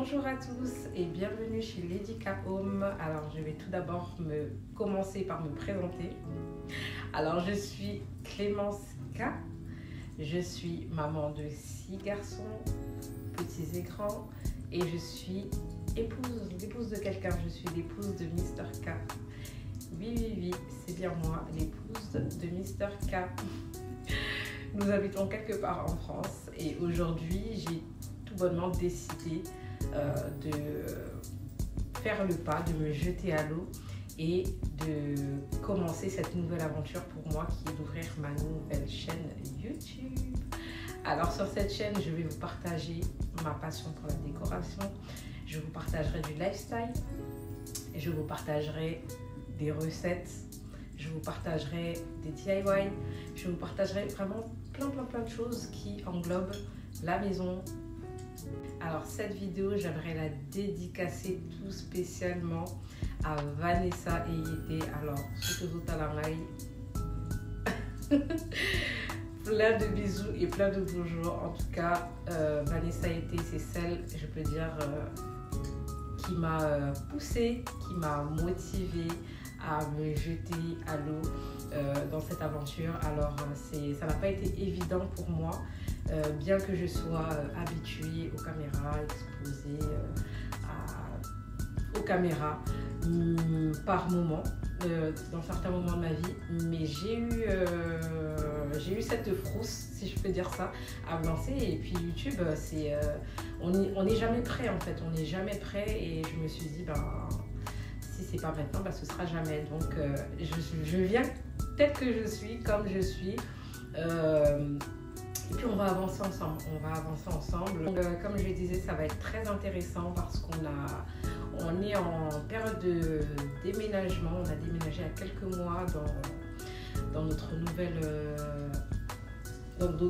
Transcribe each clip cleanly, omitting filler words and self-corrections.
Bonjour à tous et bienvenue chez Lady K Home. Alors je vais tout d'abord commencer par me présenter. Alors je suis Clémence K, je suis maman de 6 garçons, petits et grands, et je suis l'épouse de quelqu'un, je suis l'épouse de Mr K. Oui, c'est bien moi, l'épouse de Mr K. Nous habitons quelque part en France et aujourd'hui j'ai tout bonnement décidé de faire le pas, de me jeter à l'eau et de commencer cette nouvelle aventure pour moi qui est d'ouvrir ma nouvelle chaîne YouTube. Alors sur cette chaîne, je vais vous partager ma passion pour la décoration, je vous partagerai du lifestyle, je vous partagerai des recettes, je vous partagerai des DIY, je vous partagerai vraiment plein de choses qui englobent la maison. Alors cette vidéo, j'aimerais la dédicacer tout spécialement à Vanessa et Yete. Alors, ce que vous avez plein de bisous et plein de bonjours. En tout cas, Vanessa et Yete, c'est celle, je peux dire, qui m'a poussée, qui m'a motivée à me jeter à l'eau dans cette aventure. Alors ça n'a pas été évident pour moi, bien que je sois habituée aux caméras, exposée aux caméras par moment, dans certains moments de ma vie, mais j'ai eu cette frousse, si je peux dire ça, à me lancer. Et puis YouTube, on n'est jamais prêt en fait, on n'est jamais prêt, et je me suis dit si c'est pas maintenant, ce sera jamais. Donc je viens tel que je suis, comme je suis, et puis on va avancer ensemble. Donc, comme je le disais, ça va être très intéressant parce qu'on est en période de déménagement. On a déménagé à quelques mois dans notre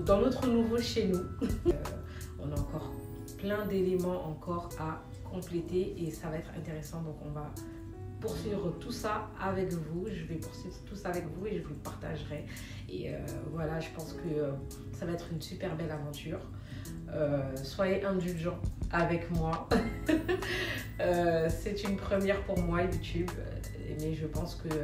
dans notre nouveau chez nous. On a encore plein d'éléments encore à compléter et ça va être intéressant. Donc on va poursuivre tout ça avec vous, je vais poursuivre tout ça avec vous et je vous le partagerai. Et voilà, je pense que ça va être une super belle aventure. Soyez indulgents avec moi. C'est une première pour moi YouTube, mais je pense que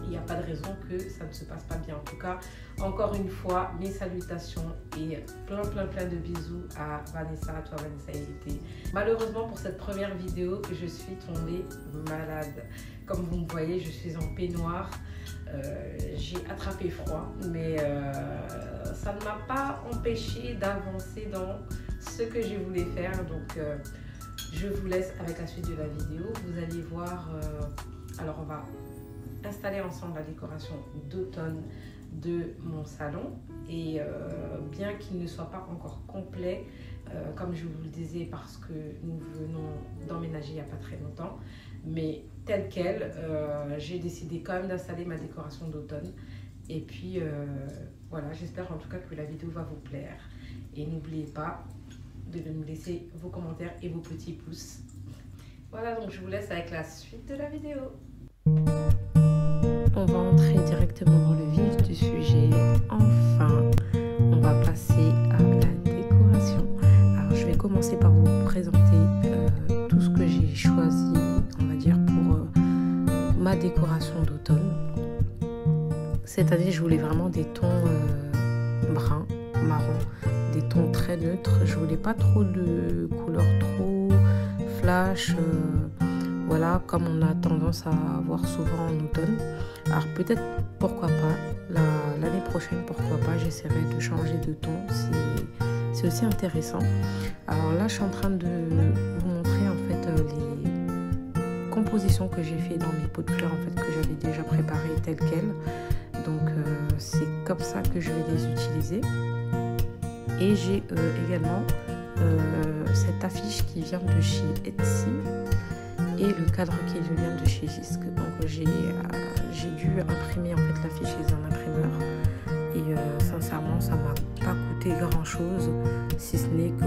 il n'y a pas de raison que ça ne se passe pas bien. En tout cas, encore une fois, mes salutations et plein de bisous à Vanessa, à toi Vanessa et Yete. Malheureusement pour cette première vidéo, je suis tombée malade. Comme vous me voyez, je suis en peignoir. J'ai attrapé froid, mais ça ne m'a pas empêché d'avancer dans ce que je voulais faire. Donc je vous laisse avec la suite de la vidéo. Vous allez voir, alors on va installer ensemble la décoration d'automne de mon salon. Et bien qu'il ne soit pas encore complet, comme je vous le disais, parce que nous venons d'emménager il n'y a pas très longtemps, mais tel quel, j'ai décidé quand même d'installer ma décoration d'automne. Et puis voilà, j'espère en tout cas que la vidéo va vous plaire. Et n'oubliez pas de nous laisser vos commentaires et vos petits pouces. Voilà, donc je vous laisse avec la suite de la vidéo. On va entrer directement dans le vif du sujet. Enfin, on va passer à la décoration. Alors, je vais commencer par vous présenter tout ce que j'ai choisi, on va dire, pour ma décoration d'automne. Cette année, je voulais vraiment des tons bruns, marron, des tons très neutres. Je voulais pas trop de couleurs trop flash. Voilà, comme on a tendance à avoir souvent en automne. Alors peut-être, pourquoi pas, l'année prochaine, pourquoi pas, j'essaierai de changer de ton, c'est aussi intéressant. Alors là, je suis en train de vous montrer en fait les compositions que j'ai fait dans mes pots de fleurs, en fait, que j'avais déjà préparées telles quelles. Donc c'est comme ça que je vais les utiliser. Et j'ai également cette affiche qui vient de chez Etsy et le cadre qui vient de chez Gisque. Donc j'ai dû imprimer en fait l'affiche chez un imprimeur et sincèrement ça m'a pas coûté grand chose, si ce n'est que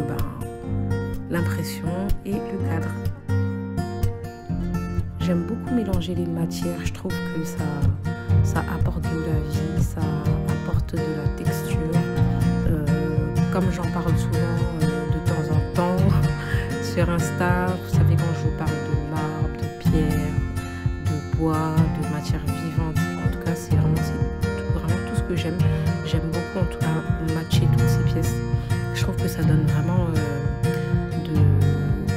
l'impression et le cadre. J'aime beaucoup mélanger les matières, je trouve que ça apporte de la vie, ça apporte de la texture. Comme j'en parle souvent de temps en temps sur Insta, vous savez quand je vous parle de marbre, de pierre, de bois, de matière vivante. En tout cas, c'est vraiment tout ce que j'aime. J'aime beaucoup en tout cas matcher toutes ces pièces. Je trouve que ça donne vraiment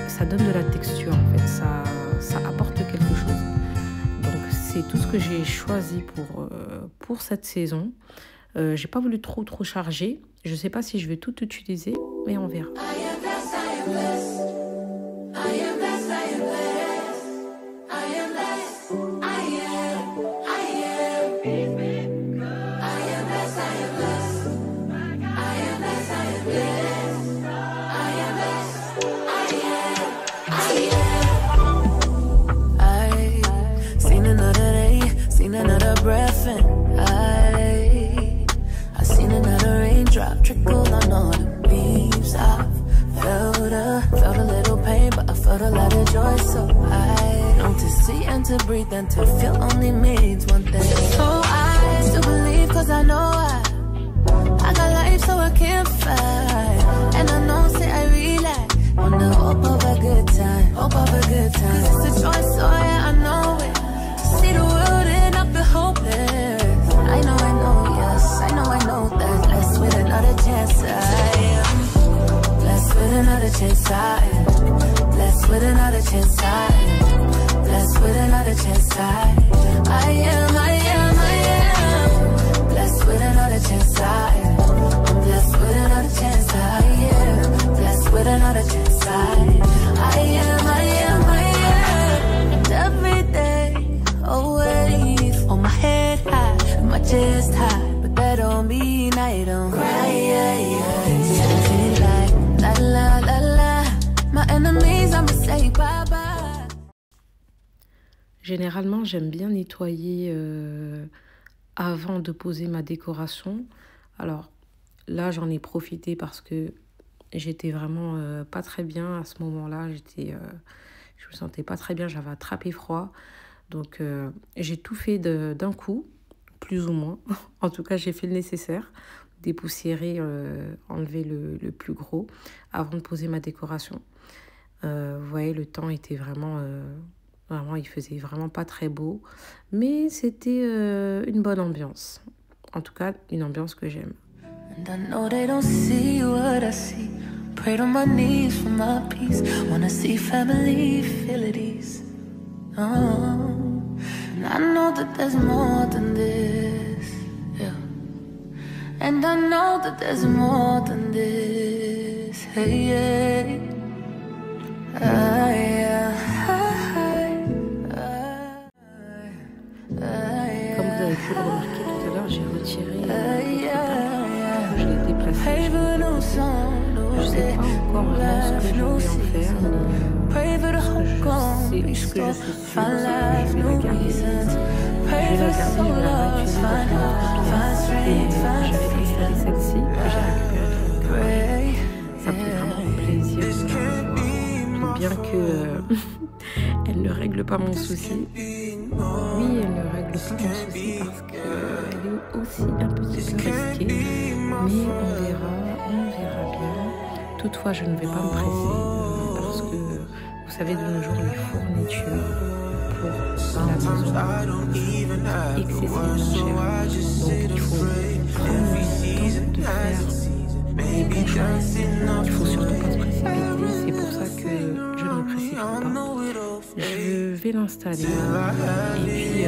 ça donne de la texture en fait. Ça apporte quelque chose. Donc c'est tout ce que j'ai choisi pour cette saison. J'ai pas voulu trop charger. Je sais pas si je vais tout utiliser, mais on verra. Another breath and I seen another raindrop trickle on all the leaves. I felt a little pain, but I felt a lot of joy. So I know to see and to breathe and to feel only means one thing. So I still believe, cause I know I got life, so I can't fight. And I know, say I relax on the hope of a good time, cause it's a choice, so yeah, I know it. See the world and not be hopeless. I know, yes, I know that. Blessed with another chance, I am. Blessed with another chance, I am. Blessed with another chance, I am. Blessed with another chance, I am. Blessed with another chance, I am. I'm blessed with another chance, I am. Blessed with another chance, I am. And every day, always on my head high, my chest high, but that don't mean I don't cry. Like la la la la, my enemies I'ma say bye bye. Généralement, j'aime bien nettoyer avant de poser ma décoration. Alors là, j'en ai profité parce que j'étais vraiment pas très bien à ce moment-là. Je me sentais pas très bien, j'avais attrapé froid. Donc, j'ai tout fait d'un coup, plus ou moins. En tout cas, j'ai fait le nécessaire, dépoussiérer, enlever le plus gros avant de poser ma décoration. Vous voyez, le temps était vraiment, il faisait vraiment pas très beau. Mais c'était une bonne ambiance. En tout cas, une ambiance que j'aime. And I know they don't see what I see. Prayed on my knees for my peace. Wanna see family feel at ease. Oh, and I know that there's more than this, yeah. And I know that there's more than this, hey, yeah. Comme vous avez pu le remarquer tout à l'heure, j'ai retiré je l'ai déplacé. Je sais pas encore vraiment ce que je vais en faire, mais ce que je suis sûre, c'est que je vais la garder. Je vais la réutiliser dans une autre pièce. J'avais installé celle-ci que j'ai récupérée. Ça me fait vraiment plaisir de la voir. Bien que elle ne règle pas mon souci. Oui, elle ne règle pas mon souci parce qu'elle est aussi un petit peu risquée. Mais on verra bien. Toutefois, je ne vais pas me presser parce que vous savez, de nos jours, les fournitures pour la maison coûtent excessivement cher. Donc, il faut prendre le temps de faire les bons choix. Il faut surtout pas se précipiter. C'est pour ça que je ne me précipite pas. Je vais l'installer et puis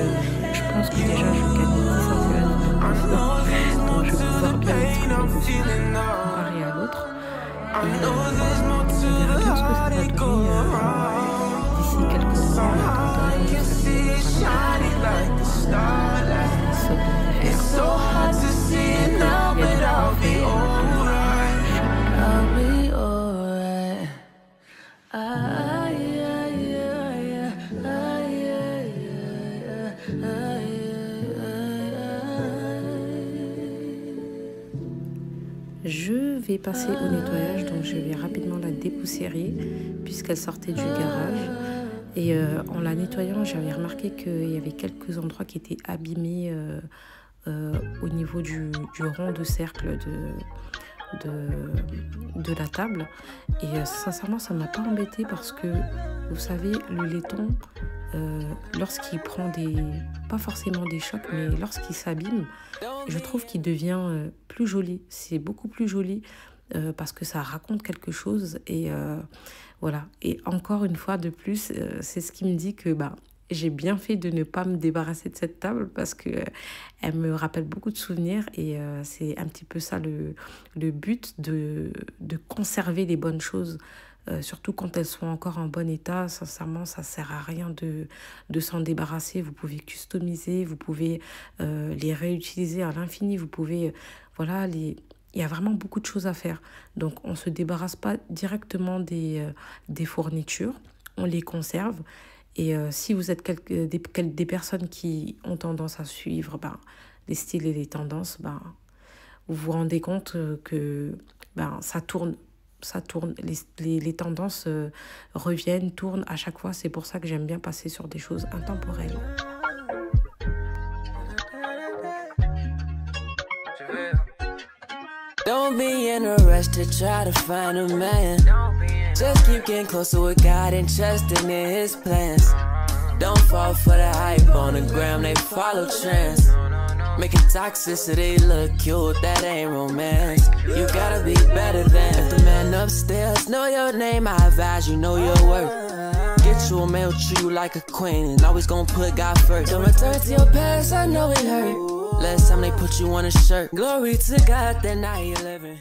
je pense que déjà je vais gagner 10 cm. Donc je vais pouvoir bien l'exprimer dessus comparé à l'autre. Et on verra bien ce que ça va donner d'ici quelques mois. En attendant, vous savez, voilà, ça devrait faire. Donc il y a du parfait. Je vais passer au nettoyage, donc je vais rapidement la dépoussiérer puisqu'elle sortait du garage. Et en la nettoyant, j'avais remarqué qu'il y avait quelques endroits qui étaient abîmés au niveau du rond de cercle de la table. Et sincèrement, ça ne m'a pas embêtée parce que, vous savez, le laiton, lorsqu'il prend pas forcément des chocs, mais lorsqu'il s'abîme, je trouve qu'il devient plus joli. C'est beaucoup plus joli parce que ça raconte quelque chose. Et voilà. Et encore une fois de plus, c'est ce qui me dit que j'ai bien fait de ne pas me débarrasser de cette table parce que elle me rappelle beaucoup de souvenirs et c'est un petit peu ça le but de conserver les bonnes choses, surtout quand elles sont encore en bon état. Sincèrement, ça sert à rien de s'en débarrasser. Vous pouvez customiser, vous pouvez les réutiliser à l'infini, vous pouvez, voilà, il y a vraiment beaucoup de choses à faire. Donc, on ne se débarrasse pas directement des fournitures, on les conserve. Et si vous êtes des personnes qui ont tendance à suivre les styles et les tendances, vous vous rendez compte que ça tourne. Ça tourne. Les tendances reviennent, tournent à chaque fois. C'est pour ça que j'aime bien passer sur des choses intemporelles. Don't be in a rush to try to find a man. Just keep getting closer with God and trusting in His plans. Don't fall for the hype on the gram, they follow trends. Making toxicity look cute, that ain't romance. You gotta be better than if the man upstairs know your name, I advise you know your worth. Get you a man who treat you like a queen and always gonna put God first. Don't return to your past, I know it hurt. Last time they put you on a shirt. Glory to God, that now you're living.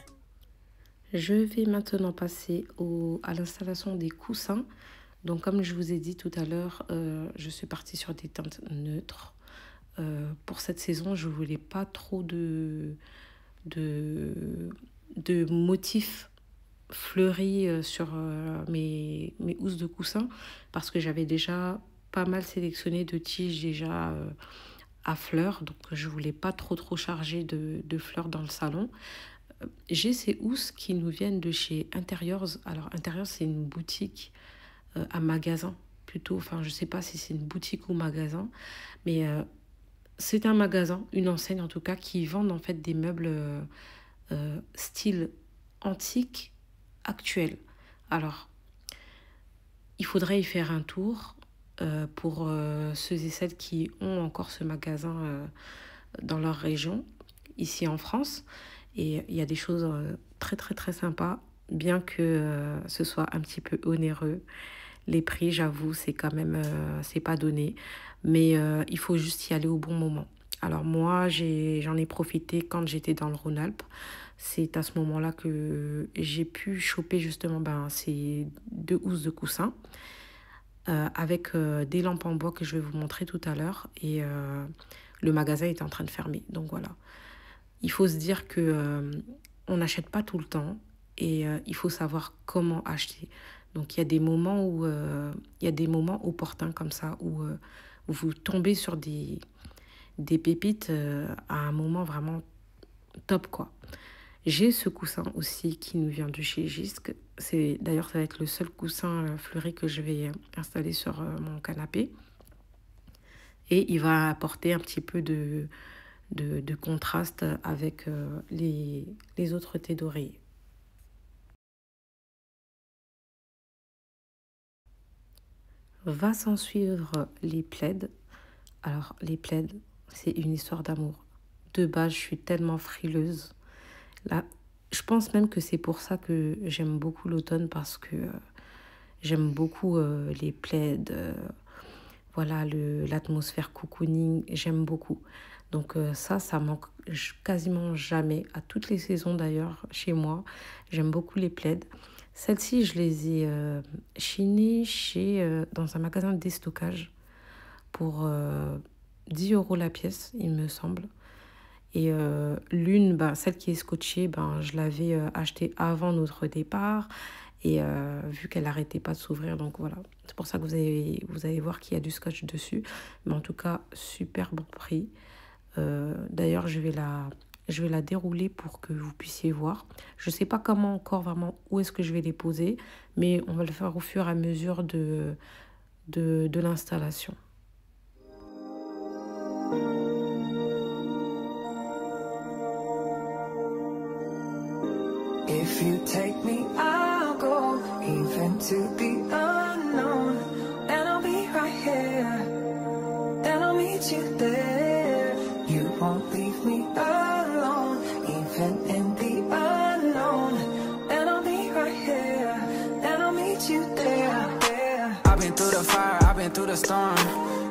Je vais maintenant passer à l'installation des coussins. Donc, comme je vous ai dit tout à l'heure, je suis partie sur des teintes neutres. Pour cette saison, je ne voulais pas trop de motifs fleuris sur mes housses de coussins parce que j'avais déjà pas mal sélectionné de tiges déjà à fleurs. Donc, je ne voulais pas trop charger de fleurs dans le salon. J'ai ces housses qui nous viennent de chez Interiors. Alors, Interiors, c'est une boutique à magasin plutôt. Enfin, je ne sais pas si c'est une boutique ou magasin, mais c'est un magasin, une enseigne en tout cas, qui vendent en fait des meubles style antique actuel. Alors, il faudrait y faire un tour pour ceux et celles qui ont encore ce magasin dans leur région, ici en France. Et il y a des choses très sympas, bien que ce soit un petit peu onéreux. Les prix, j'avoue, c'est quand même, c'est pas donné. Mais il faut juste y aller au bon moment. Alors moi, j'en ai profité quand j'étais dans le Rhône-Alpes. C'est à ce moment-là que j'ai pu choper justement ces 2 housses de coussins avec des lampes en bois que je vais vous montrer tout à l'heure. Et le magasin est en train de fermer. Donc voilà. Il faut se dire que on n'achète pas tout le temps et il faut savoir comment acheter. Donc il y a des moments où il y a des moments opportuns comme ça où vous tombez sur des pépites à un moment vraiment top quoi. J'ai ce coussin aussi qui nous vient de chez Gisque. D'ailleurs, ça va être le seul coussin fleuri que je vais installer sur mon canapé. Et il va apporter un petit peu de contraste avec les autres thés d'oreiller. Va s'en suivre les plaids. Alors, les plaids, c'est une histoire d'amour. De base, je suis tellement frileuse. Là, je pense même que c'est pour ça que j'aime beaucoup l'automne parce que j'aime beaucoup les plaids, voilà, l'atmosphère cocooning, j'aime beaucoup. Donc ça manque quasiment jamais, à toutes les saisons d'ailleurs, chez moi. J'aime beaucoup les plaids. Celles-ci, je les ai chinées dans un magasin de déstockage pour 10 € la pièce, il me semble. Et l'une, celle qui est scotchée, je l'avais achetée avant notre départ. Et vu qu'elle n'arrêtait pas de s'ouvrir, donc voilà. C'est pour ça que vous allez voir qu'il y a du scotch dessus. Mais en tout cas, super bon prix. D'ailleurs, je vais la dérouler pour que vous puissiez voir. Je ne sais pas comment encore vraiment où est-ce que je vais les poser. Mais on va le faire au fur et à mesure de l'installation. If you take me, I'll go even to the unknown. And I'll be right here, and I'll meet you there. You won't leave me alone, even in the unknown. And I'll be right here, and I'll meet you there. I've been through the fire, I've been through the storm.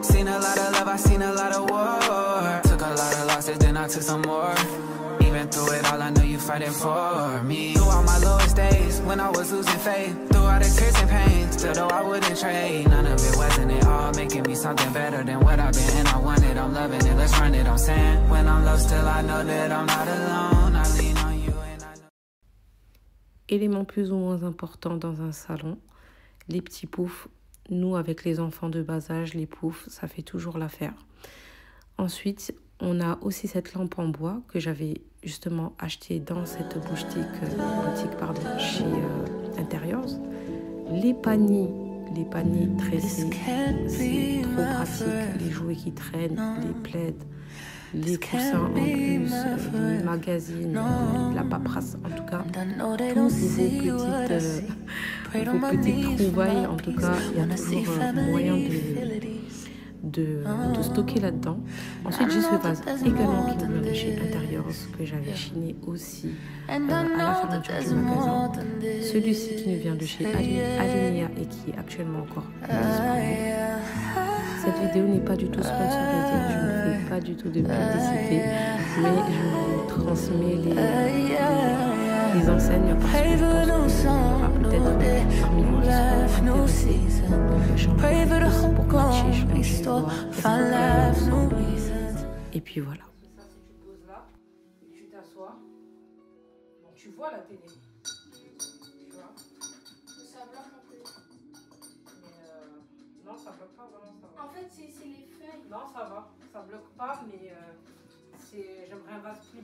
Seen a lot of love, I've seen a lot of war. Took a lot of losses, then I took some more. Even through it all, I know you fighting for me. Throughout my lowest days, when I was losing faith, throughout the tears and pain, still though I wouldn't trade. None of it wasn't it all, making me something better than what I've been. And I want it, I'm loving it, let's run it, I'm saying. When I'm low, still I know that I'm not alone. I lean on you and I know. Élément plus ou moins important dans un salon, les petits poufs. Nous, avec les enfants de bas âge, les poufs, ça fait toujours l'affaire. Ensuite, on a aussi cette lampe en bois que j'avais justement achetée dans cette boutique chez Interiors. Les paniers tressés, c'est trop pratique. Les jouets qui traînent, les plaids, les coussins en plus, les magazines, la paperasse, en tout cas, toutes vos petites trouvailles, en tout cas, il y a toujours moyen de stocker là-dedans. Ensuite, j'ai ce vase également qui nous vient de chez Interiors, que j'avais chiné aussi à la fermeture du magasin. Celui-ci qui nous vient de chez Alinea et qui est actuellement encore disponible. Cette vidéo n'est pas du tout sponsorisée, je ne fais pas du tout de publicité, mais je vous transmets les enseignes parce que je pense qu'il y aura peut-être parmi vous qui seront intéressés. Donc j'en profite pour matcher, et puis voilà. Ça, si tu poses là et tu t'assois, donc tu vois la télé. Tu vois. Ça bloque un peu. Mais non, ça bloque pas vraiment, ça va. En fait, c'est les feuilles. Non, ça va, ça bloque pas, mais j'aimerais un vase plus.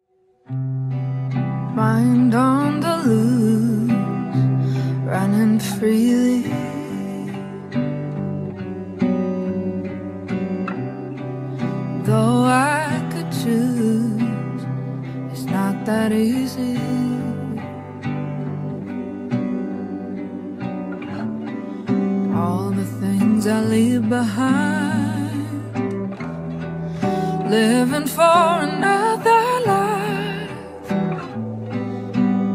Mind on the loose, running freely. Though I could choose, it's not that easy. All the things I leave behind, living for another life.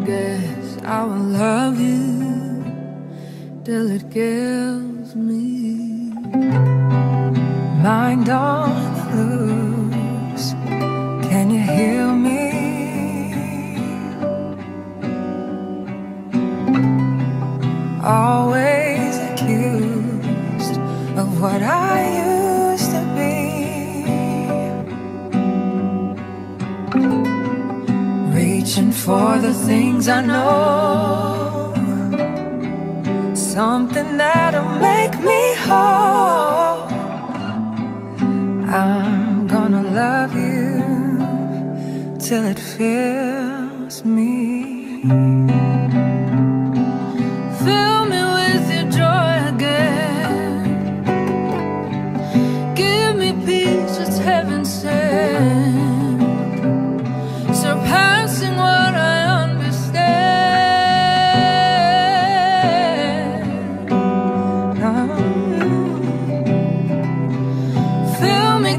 Guess I will love you till it kills me. Mind on the loose, can you hear me? Always accused of what I used to be, reaching for the things I know, something that'll make me whole. I'm gonna love you till it fills me. Fill me with your joy again. Give me peace that's heaven sent, surpassing what I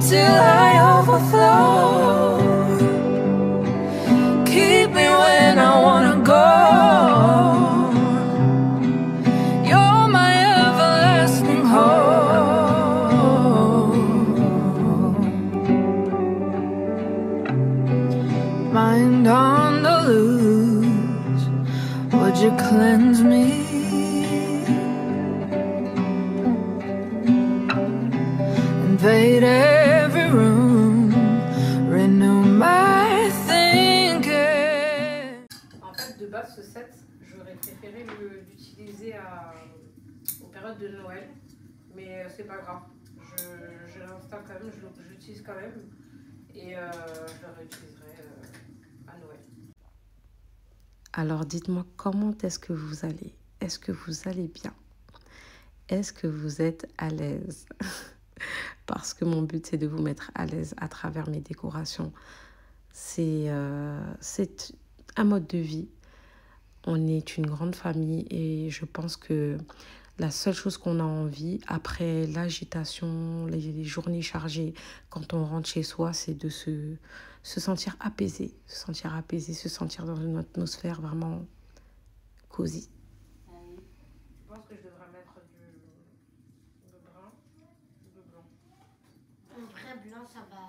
till I overflow. Keep me when I wanna go. You're my everlasting hope. Mind on the loose, would you cleanse me? Invade every room, renew my thinking. En fait, de base, ce set, j'aurais préféré l'utiliser aux périodes de Noël, mais c'est pas grave. Je l'installe quand même, je l'utilise quand même, et je le réutiliserai à Noël. Alors, dites-moi, comment est-ce que vous allez? Est-ce que vous allez bien? Est-ce que vous êtes à l'aise? Parce que mon but, c'est de vous mettre à l'aise à travers mes décorations. C'est un mode de vie. On est une grande famille et je pense que la seule chose qu'on a envie, après l'agitation, les journées chargées, quand on rentre chez soi, c'est de se sentir apaisé, se sentir dans une atmosphère vraiment cosy. Tu penses que je devrais mettre du brun ou de blanc? Un vrai blanc, ça va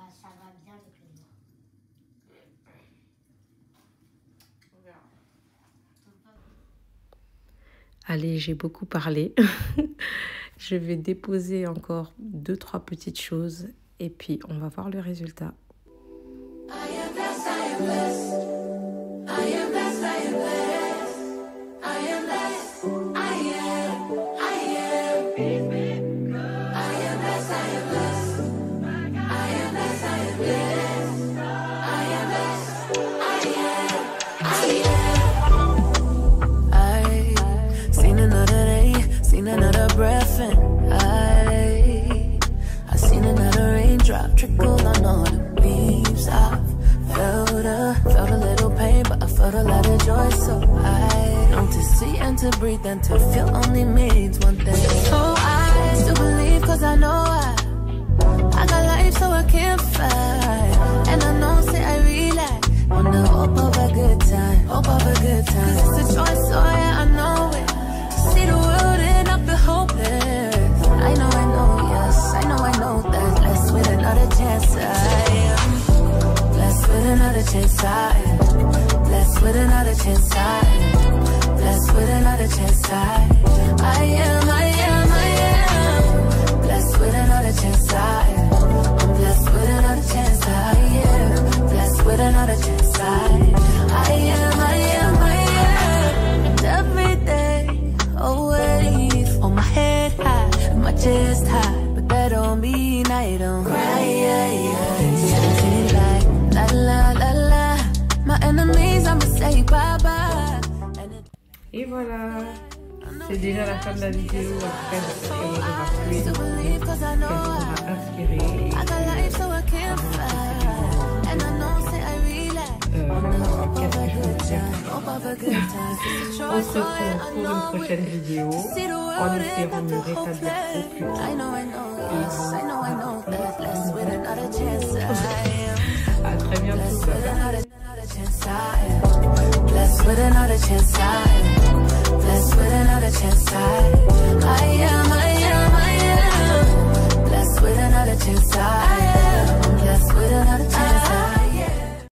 bien avec le noir. On verra. Allez, j'ai beaucoup parlé. Je vais déposer encore 2-3 petites choses et puis on va voir le résultat. Another breath and I seen another raindrop trickle on all the leaves. I felt a little pain, but I felt a lot of joy. So I know to see and to breathe and to feel only means one thing. So I still believe, cause I know I got life, so I can't fight. And I know, say I relax on the hope of a good time, hope of a good time. Cause it's a choice, so yeah, I know it. See the world and not be hopeless. I know, yes, I know that. Blessed with another chance, I am. Blessed with another chance, I am. Blessed with another chance, I am. Blessed with another chance, I am. Blessed with another chance, I am. I'm blessed with another chance, I am. Blessed with another chance, I am. And every day, always on my head high, my chest high, but that don't mean I don't cry. Something like la la la la. My enemies, I'ma say bye bye. Et voilà, c'est déjà la fin de la vidéo. En tout cas, j'espère qu'elle vous aura plu, qu'elle vous aura inspiré. Qu'est-ce que je veux dire? On se retrouve pour une prochaine vidéo en espérant me rétablir au plus tôt. À très bientôt.